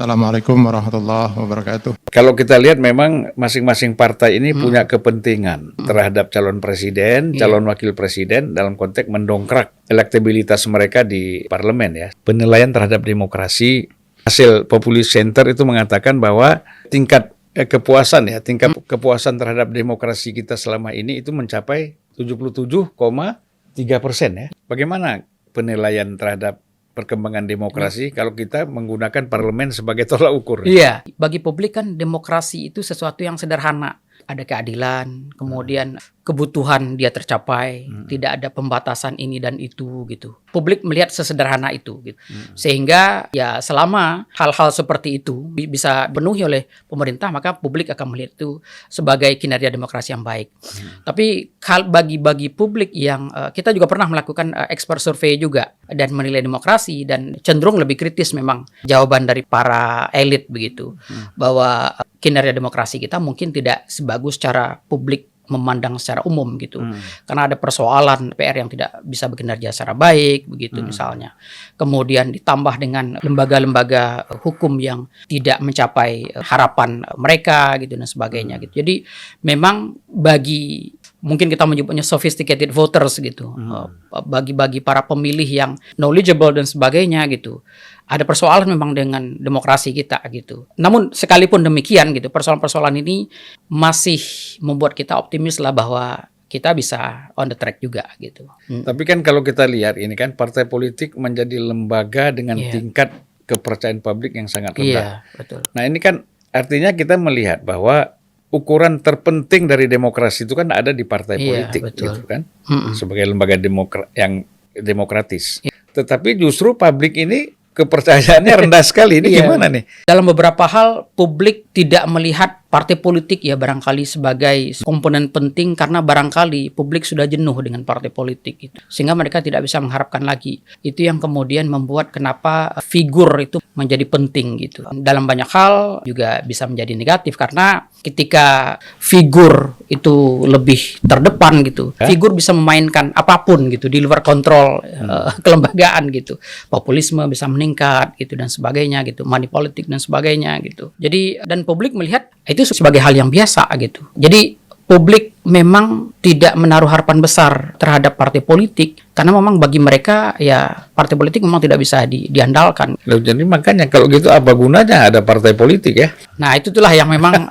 Assalamualaikum warahmatullahi wabarakatuh. Kalau kita lihat memang masing-masing partai ini punya kepentingan terhadap calon presiden, calon wakil presiden dalam konteks mendongkrak elektabilitas mereka di parlemen ya. Penilaian terhadap demokrasi, hasil Populist Center itu mengatakan bahwa tingkat kepuasan terhadap demokrasi kita selama ini itu mencapai 77,3% ya. Bagaimana penilaian terhadap perkembangan demokrasi kalau kita menggunakan parlemen sebagai tolak ukur? Iya, bagi publik kan demokrasi itu sesuatu yang sederhana. Ada keadilan, kemudian kebutuhan dia tercapai, tidak ada pembatasan ini dan itu gitu. Publik melihat sesederhana itu gitu. Sehingga ya selama hal-hal seperti itu bisa penuhi oleh pemerintah, maka publik akan melihat itu sebagai kinerja demokrasi yang baik. Tapi bagi publik yang kita juga pernah melakukan expert survey juga dan menilai demokrasi dan cenderung lebih kritis memang jawaban dari para elit begitu. Bahwa kinerja demokrasi kita mungkin tidak sebagus cara publik memandang secara umum gitu. Karena ada persoalan PR yang tidak bisa bekinerja secara baik begitu misalnya. Kemudian ditambah dengan lembaga-lembaga hukum yang tidak mencapai harapan mereka gitu dan sebagainya gitu. Jadi memang bagi mungkin kita menyebutnya sophisticated voters gitu. Bagi para pemilih yang knowledgeable dan sebagainya gitu. Ada persoalan memang dengan demokrasi kita gitu. Namun sekalipun demikian gitu, persoalan-persoalan ini masih membuat kita optimis lah bahwa kita bisa on the track juga gitu. Tapi kan kalau kita lihat ini kan partai politik menjadi lembaga dengan tingkat kepercayaan publik yang sangat rendah. Iya, betul. Nah ini kan artinya kita melihat bahwa ukuran terpenting dari demokrasi itu kan ada di partai politik gitu kan. Sebagai lembaga yang demokratis. Tetapi justru publik ini kepercayaannya rendah sekali. Ini gimana nih? Dalam beberapa hal publik tidak melihat partai politik ya barangkali sebagai komponen penting karena barangkali publik sudah jenuh dengan partai politik itu. Sehingga mereka tidak bisa mengharapkan lagi. Itu yang kemudian membuat kenapa figur itu menjadi penting gitu. Dalam banyak hal juga bisa menjadi negatif karena ketika figur itu lebih terdepan gitu, figur bisa memainkan apapun gitu di luar kontrol kelembagaan gitu. Populisme bisa meningkat gitu dan sebagainya gitu, money politik dan sebagainya gitu. Jadi dan publik melihat itu sebagai hal yang biasa gitu. Jadi publik memang tidak menaruh harapan besar terhadap partai politik karena memang bagi mereka ya partai politik memang tidak bisa diandalkan. Loh, jadi makanya kalau gitu apa gunanya ada partai politik ya? Nah itulah yang memang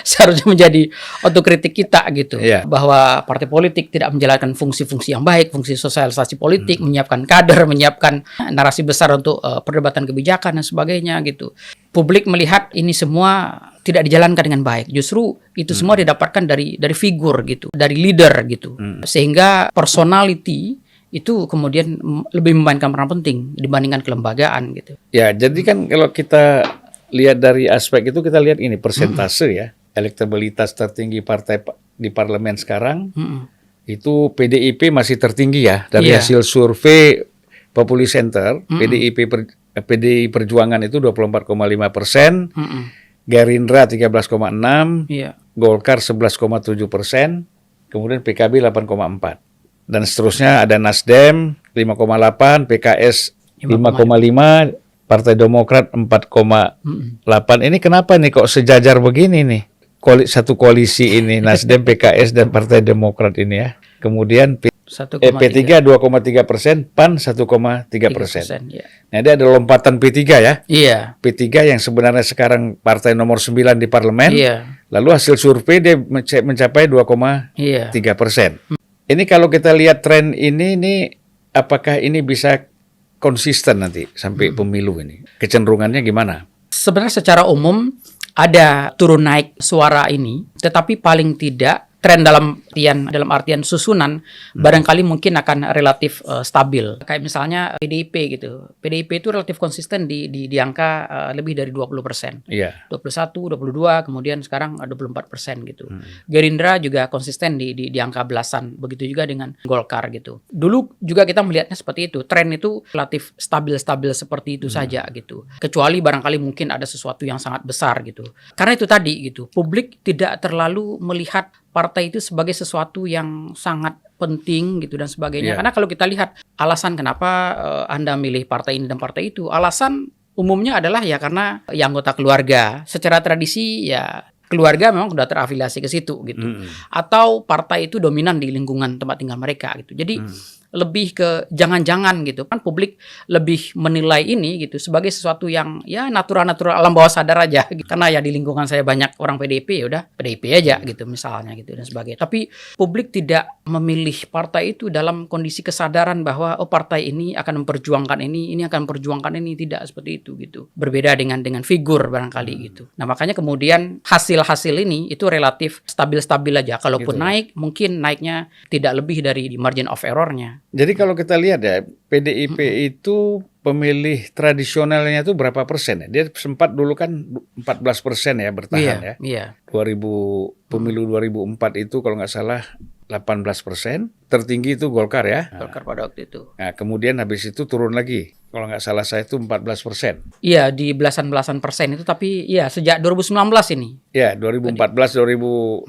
seharusnya menjadi otokritik kita gitu. Bahwa partai politik tidak menjalankan fungsi-fungsi yang baik, fungsi sosialisasi politik, menyiapkan kader, menyiapkan narasi besar untuk perdebatan kebijakan dan sebagainya gitu. Publik melihat ini semua tidak dijalankan dengan baik. Justru itu semua didapatkan dari figur gitu, dari leader gitu. Sehingga personality itu kemudian lebih memainkan peran penting dibandingkan kelembagaan gitu. Ya, jadi kan kalau kita lihat dari aspek itu kita lihat ini persentase ya, elektabilitas tertinggi partai di parlemen sekarang itu PDIP masih tertinggi ya dari hasil survei Populist Center. PDI Perjuangan itu 24,5%, Gerindra 13,6%, Golkar 11,7%, kemudian PKB 8,4%. Dan seterusnya ada Nasdem 5,8%, PKS 5,5%, Partai Demokrat 4,8%. Ini kenapa nih kok sejajar begini nih? Satu koalisi ini Nasdem, PKS dan Partai Demokrat ini ya. Kemudian P3 2,3%, PAN 1,3%. Nah, ini ada lompatan P3 ya. P3 yang sebenarnya sekarang partai nomor 9 di parlemen. Lalu hasil survei dia mencapai 2,3%. Ini kalau kita lihat tren ini apakah ini bisa konsisten nanti sampai pemilu ini? Kecenderungannya gimana? Sebenarnya secara umum ada turun naik suara ini, tetapi paling tidak tren dalam artian susunan barangkali mungkin akan relatif stabil. Kayak misalnya PDIP gitu. PDIP itu relatif konsisten di angka lebih dari 20%. 21, 22, kemudian sekarang 24% gitu. Gerindra juga konsisten di angka belasan. Begitu juga dengan Golkar gitu. Dulu juga kita melihatnya seperti itu. Tren itu relatif stabil seperti itu saja gitu. Kecuali barangkali mungkin ada sesuatu yang sangat besar gitu. Karena itu tadi gitu. Publik tidak terlalu melihat partai itu sebagai sesuatu yang sangat penting gitu dan sebagainya. Karena kalau kita lihat alasan kenapa Anda milih partai ini dan partai itu, alasan umumnya adalah ya karena ya anggota keluarga. Secara tradisi ya keluarga memang sudah terafiliasi ke situ gitu. Atau partai itu dominan di lingkungan tempat tinggal mereka gitu. Jadi lebih ke jangan-jangan gitu kan, publik lebih menilai ini gitu sebagai sesuatu yang ya natural alam bawah sadar aja gitu. Karena ya di lingkungan saya banyak orang PDIP, ya udah PDIP aja gitu misalnya gitu dan sebagainya. Tapi publik tidak memilih partai itu dalam kondisi kesadaran bahwa oh partai ini akan memperjuangkan ini akan memperjuangkan ini, tidak seperti itu gitu. Berbeda dengan figur barangkali gitu. Nah, makanya kemudian hasil ini itu relatif stabil-stabil aja. Kalaupun Gitu. naik, mungkin naiknya tidak lebih dari margin of error-nya. Jadi kalau kita lihat ya, PDIP itu pemilih tradisionalnya itu berapa persen ya? Dia sempat dulu kan 14% ya bertahan ya. Iya. 2000 pemilu 2004 itu kalau nggak salah 18%. Tertinggi itu Golkar ya. Golkar pada waktu itu. Nah, kemudian habis itu turun lagi. Kalau nggak salah saya itu 14%. Iya, di belasan persen itu, tapi ya sejak 2019 ini Ya, 2014, 2019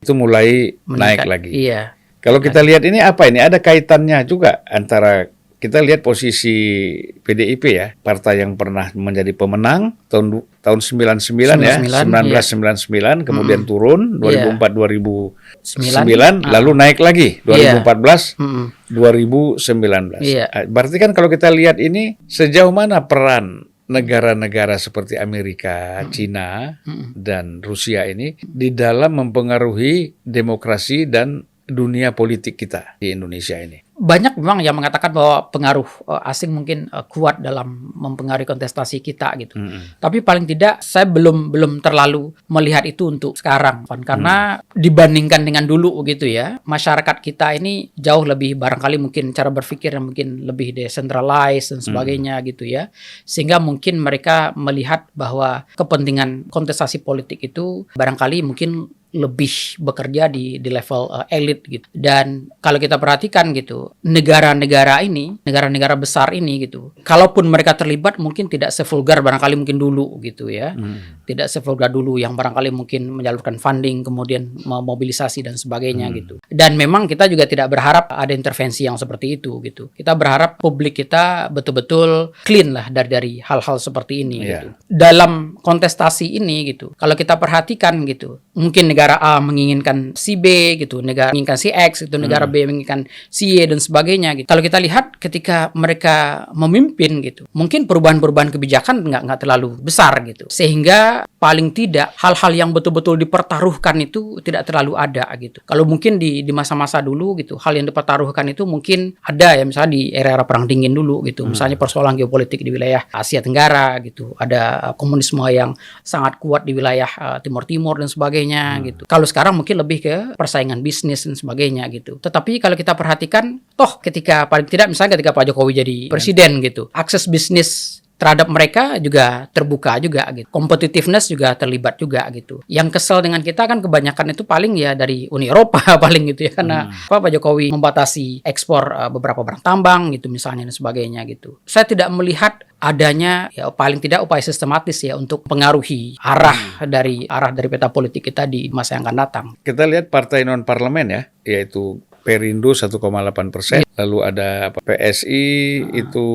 itu mulai naik meningkat. lagi. Iya. Kalau kita lihat ini apa ini? Ada kaitannya juga antara kita lihat posisi PDIP ya, partai yang pernah menjadi pemenang tahun 99 ya, 1999 kemudian turun 2004 2009 lalu naik lagi 2014 2019. Iya. Berarti kan kalau kita lihat ini sejauh mana peran negara-negara seperti Amerika, Cina, dan Rusia ini di dalam mempengaruhi demokrasi dan dunia politik kita di Indonesia ini. Banyak memang yang mengatakan bahwa pengaruh asing mungkin kuat dalam mempengaruhi kontestasi kita gitu. Tapi paling tidak saya belum terlalu melihat itu untuk sekarang, karena dibandingkan dengan dulu gitu ya, masyarakat kita ini jauh lebih barangkali mungkin cara berpikir yang mungkin lebih decentralized dan sebagainya gitu ya. Sehingga mungkin mereka melihat bahwa kepentingan kontestasi politik itu barangkali mungkin lebih bekerja di level elit gitu. Dan kalau kita perhatikan gitu, negara-negara besar ini gitu, kalaupun mereka terlibat mungkin tidak sevulgar barangkali mungkin dulu gitu ya. Tidak sevulgar dulu yang barangkali mungkin menyalurkan funding kemudian memobilisasi dan sebagainya gitu. Dan memang kita juga tidak berharap ada intervensi yang seperti itu gitu. Kita berharap publik kita betul-betul clean lah dari hal-hal seperti ini gitu. Dalam kontestasi ini gitu, kalau kita perhatikan gitu, mungkin negara A menginginkan si B gitu, negara menginginkan si X gitu, negara B menginginkan si Y dan sebagainya gitu. Kalau kita lihat ketika mereka memimpin gitu, mungkin perubahan-perubahan kebijakan nggak terlalu besar gitu, sehingga paling tidak hal-hal yang betul-betul dipertaruhkan itu tidak terlalu ada gitu. Kalau mungkin di masa-masa dulu gitu, hal yang dipertaruhkan itu mungkin ada ya, misalnya di era-era perang dingin dulu gitu, misalnya persoalan geopolitik di wilayah Asia Tenggara gitu, ada komunisme yang sangat kuat di wilayah Timur Timur dan sebagainya gitu. Kalau sekarang mungkin lebih ke persaingan bisnis dan sebagainya gitu. Tetapi kalau kita perhatikan, toh ketika paling tidak misalnya ketika Pak Jokowi jadi presiden gitu, akses bisnis terhadap mereka juga terbuka juga gitu. Competitiveness juga terlibat juga gitu. Yang kesel dengan kita kan kebanyakan itu paling ya dari Uni Eropa paling gitu ya, karena Pak Jokowi membatasi ekspor beberapa barang tambang gitu misalnya dan sebagainya gitu. Saya tidak melihat adanya ya paling tidak upaya sistematis ya untuk pengaruhi arah dari peta politik kita di masa yang akan datang. Kita lihat partai non parlemen ya, yaitu Perindo 1,8%, lalu ada PSI itu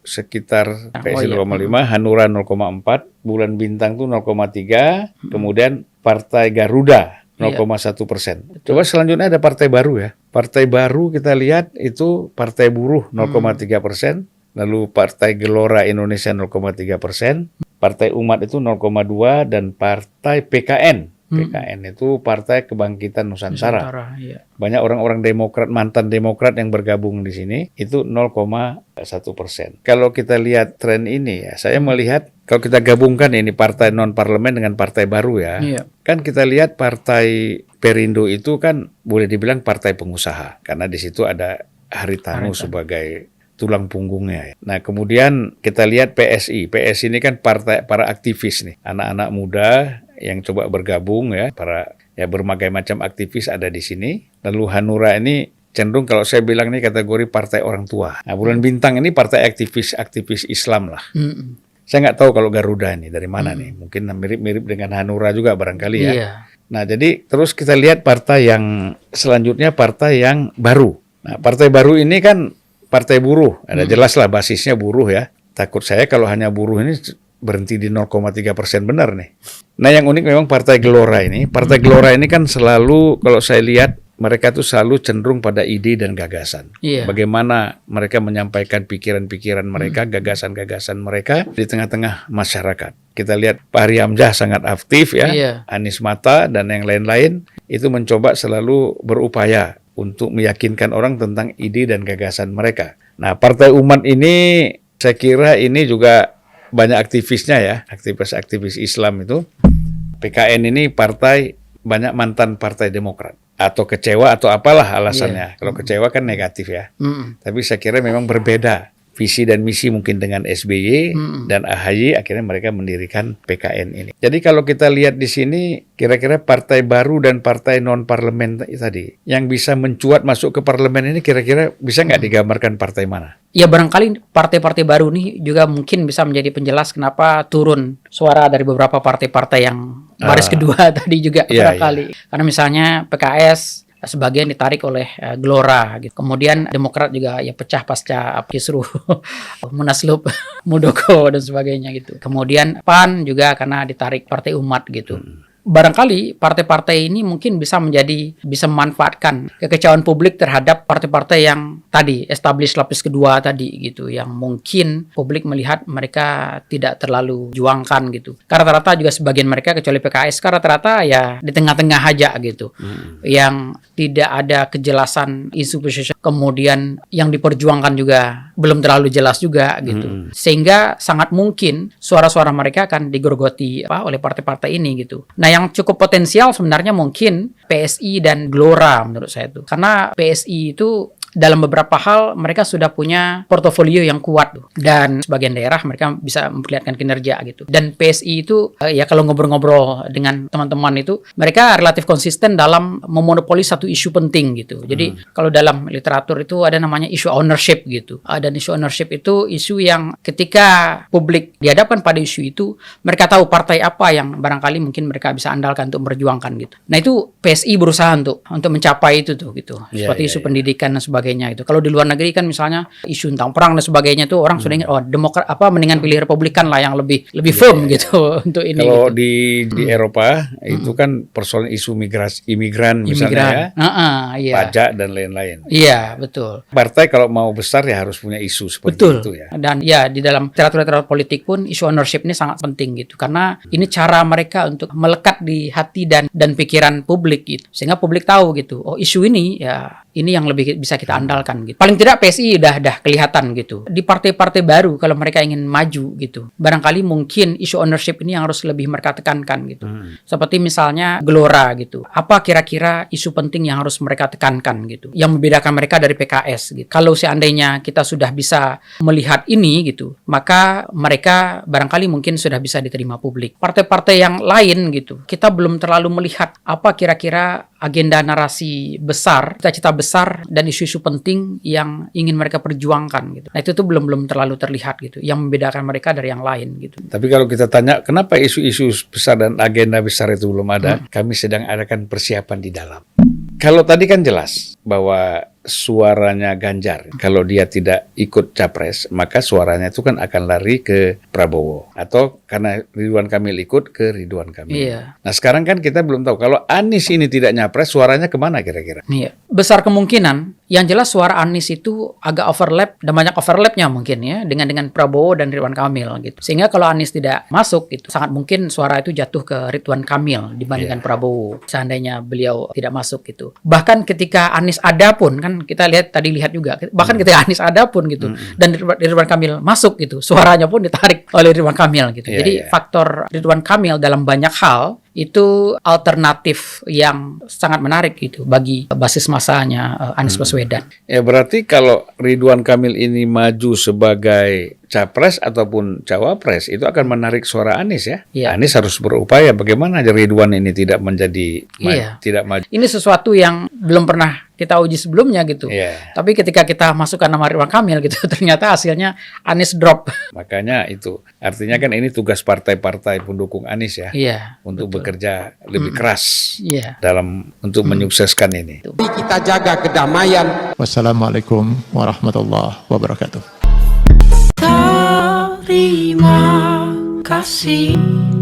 sekitar PSI 0,5, Hanura 0,4, Bulan Bintang tuh 0,3, kemudian Partai Garuda 0,1%. Coba selanjutnya ada partai baru ya. Partai baru kita lihat itu Partai Buruh 0,3%, lalu Partai Gelora Indonesia 0,3%, Partai Umat itu 0,2, dan Partai PKN. PKN itu Partai Kebangkitan Nusantara. Banyak orang-orang Demokrat, mantan Demokrat yang bergabung di sini, itu 0,1%. Kalau kita lihat tren ini ya, saya melihat kalau kita gabungkan ini partai non-parlemen dengan partai baru ya, kan kita lihat Partai Perindo itu kan boleh dibilang partai pengusaha, karena di situ ada Haritanu sebagai tulang punggungnya. Nah, kemudian kita lihat PSI. PSI ini kan partai para aktivis nih, anak-anak muda yang coba bergabung ya, para ya berbagai macam aktivis ada di sini. Lalu Hanura ini cenderung kalau saya bilang ini kategori partai orang tua. Nah, Bulan Bintang ini partai aktivis Islam lah. Saya nggak tahu kalau Garuda ini dari mana nih. Mungkin mirip-mirip dengan Hanura juga barangkali ya. Nah, jadi terus kita lihat partai yang selanjutnya, partai yang baru. Nah, partai baru ini kan Partai Buruh, ada jelas lah basisnya buruh ya. takut saya kalau hanya buruh ini berhenti di 0,3% benar nih. Nah yang unik memang Partai Gelora ini. Partai Gelora ini kan selalu, kalau saya lihat, mereka tuh selalu cenderung pada ide dan gagasan. Iya. Bagaimana mereka menyampaikan pikiran-pikiran mereka, gagasan-gagasan mereka di tengah-tengah masyarakat. Kita lihat Pak Fahri Hamzah sangat aktif ya, Iya. Anies Mata dan yang lain-lain itu mencoba selalu berupaya untuk meyakinkan orang tentang ide dan gagasan mereka. Nah, Partai Umat ini saya kira ini juga banyak aktivisnya ya, aktivis-aktivis Islam itu. PKN ini partai banyak mantan Partai Demokrat. Atau kecewa atau apalah alasannya. Kalau kecewa kan negatif ya. Tapi saya kira memang berbeda visi dan misi mungkin dengan SBY dan AHY, akhirnya mereka mendirikan PKN ini. Jadi kalau kita lihat di sini, kira-kira partai baru dan partai non-parlemen tadi, yang bisa mencuat masuk ke parlemen ini kira-kira bisa nggak digambarkan partai mana? Ya barangkali partai-partai baru nih juga mungkin bisa menjadi penjelas kenapa turun suara dari beberapa partai-partai yang baris kedua tadi juga barangkali. Karena misalnya PKS sebagian ditarik oleh Gelora gitu. Kemudian Demokrat juga ya pecah pasca kisruh Munaslup Muldoko dan sebagainya gitu. Kemudian PAN juga karena ditarik Partai Umat gitu. Barangkali partai-partai ini mungkin bisa memanfaatkan kekecewaan publik terhadap partai-partai yang tadi established lapis kedua tadi gitu, yang mungkin publik melihat mereka tidak terlalu juangkan gitu. Karena rata-rata juga sebagian mereka kecuali PKS rata-rata ya di tengah-tengah aja gitu. Yang tidak ada kejelasan isu position, kemudian yang diperjuangkan juga belum terlalu jelas juga gitu. Sehingga sangat mungkin suara-suara mereka akan digerogoti oleh partai-partai ini gitu. Nah, yang cukup potensial sebenarnya mungkin PSI dan Gelora menurut saya itu. Karena PSI itu dalam beberapa hal mereka sudah punya portofolio yang kuat dan sebagian daerah mereka bisa memperlihatkan kinerja gitu. Dan PSI itu ya kalau ngobrol-ngobrol dengan teman-teman itu mereka relatif konsisten dalam memonopoli satu isu penting gitu. Jadi kalau dalam literatur itu ada namanya isu ownership gitu. Dan isu ownership itu isu yang ketika publik dihadapkan pada isu itu mereka tahu partai apa yang barangkali mungkin mereka bisa andalkan untuk memperjuangkan gitu. Nah itu PSI berusaha untuk mencapai itu tuh gitu. Seperti isu pendidikan dan sebagainya itu. Kalau di luar negeri kan misalnya isu tentang perang dan sebagainya itu orang sudah ingat Demokrat mendingan pilih Republikan lah yang lebih firm gitu untuk ini. Kalau gitu. di Eropa itu kan persoalan isu imigran misalnya ya, pajak dan lain-lain. Iya, betul. Partai kalau mau besar ya harus punya isu seperti itu ya. Dan ya di dalam literatur politik pun isu ownership ini sangat penting gitu karena ini cara mereka untuk melekat di hati dan pikiran publik gitu. Sehingga publik tahu gitu. Oh, isu ini ya ini yang lebih bisa kita andalkan gitu. Paling tidak PSI udah kelihatan gitu. Di partai-partai baru kalau mereka ingin maju gitu, barangkali mungkin isu ownership ini yang harus lebih mereka tekankan gitu. Seperti misalnya Gelora gitu. Apa kira-kira isu penting yang harus mereka tekankan gitu, yang membedakan mereka dari PKS gitu. Kalau seandainya kita sudah bisa melihat ini gitu, maka mereka barangkali mungkin sudah bisa diterima publik. Partai-partai yang lain gitu, kita belum terlalu melihat apa kira-kira agenda narasi besar, cita-cita besar dan isu-isu penting yang ingin mereka perjuangkan gitu. Nah itu tuh belum terlalu terlihat gitu, yang membedakan mereka dari yang lain gitu. Tapi kalau kita tanya kenapa isu-isu besar dan agenda besar itu belum ada, kami sedang adakan persiapan di dalam. Kalau tadi kan jelas bahwa suaranya Ganjar, kalau dia tidak ikut capres, maka suaranya itu kan akan lari ke Prabowo. Atau karena Ridwan Kamil ikut ke Ridwan Kamil. Iya. Nah sekarang kan kita belum tahu, kalau Anies ini tidak nyapres, suaranya kemana kira-kira? Iya. Besar kemungkinan, yang jelas suara Anies itu agak overlap, dan banyak overlapnya mungkin ya, dengan Prabowo dan Ridwan Kamil gitu. Sehingga kalau Anies tidak masuk, itu sangat mungkin suara itu jatuh ke Ridwan Kamil dibandingkan Prabowo, seandainya beliau tidak masuk gitu. Bahkan ketika Anies ada pun, kan kita lihat juga, bahkan ketika Anies ada pun gitu, dan Ridwan Kamil masuk gitu, suaranya pun ditarik oleh Ridwan Kamil gitu. Jadi faktor Ridwan Kamil dalam banyak hal itu alternatif yang sangat menarik gitu bagi basis masanya Anies Baswedan. Ya berarti kalau Ridwan Kamil ini maju sebagai capres ataupun cawapres itu akan menarik suara Anies ya. Iya. Anies harus berupaya bagaimana Ridwan ini tidak menjadi tidak maju. Ini sesuatu yang belum pernah kita uji sebelumnya gitu. Iya. Tapi ketika kita masukkan nama Ridwan Kamil gitu ternyata hasilnya Anies drop. Makanya itu artinya kan ini tugas partai-partai pendukung Anies ya. Iya. Untuk bekerja lebih keras dalam untuk menyukseskan ini. Kita jaga kedamaian. Wassalamualaikum warahmatullahi wabarakatuh. Terima kasih.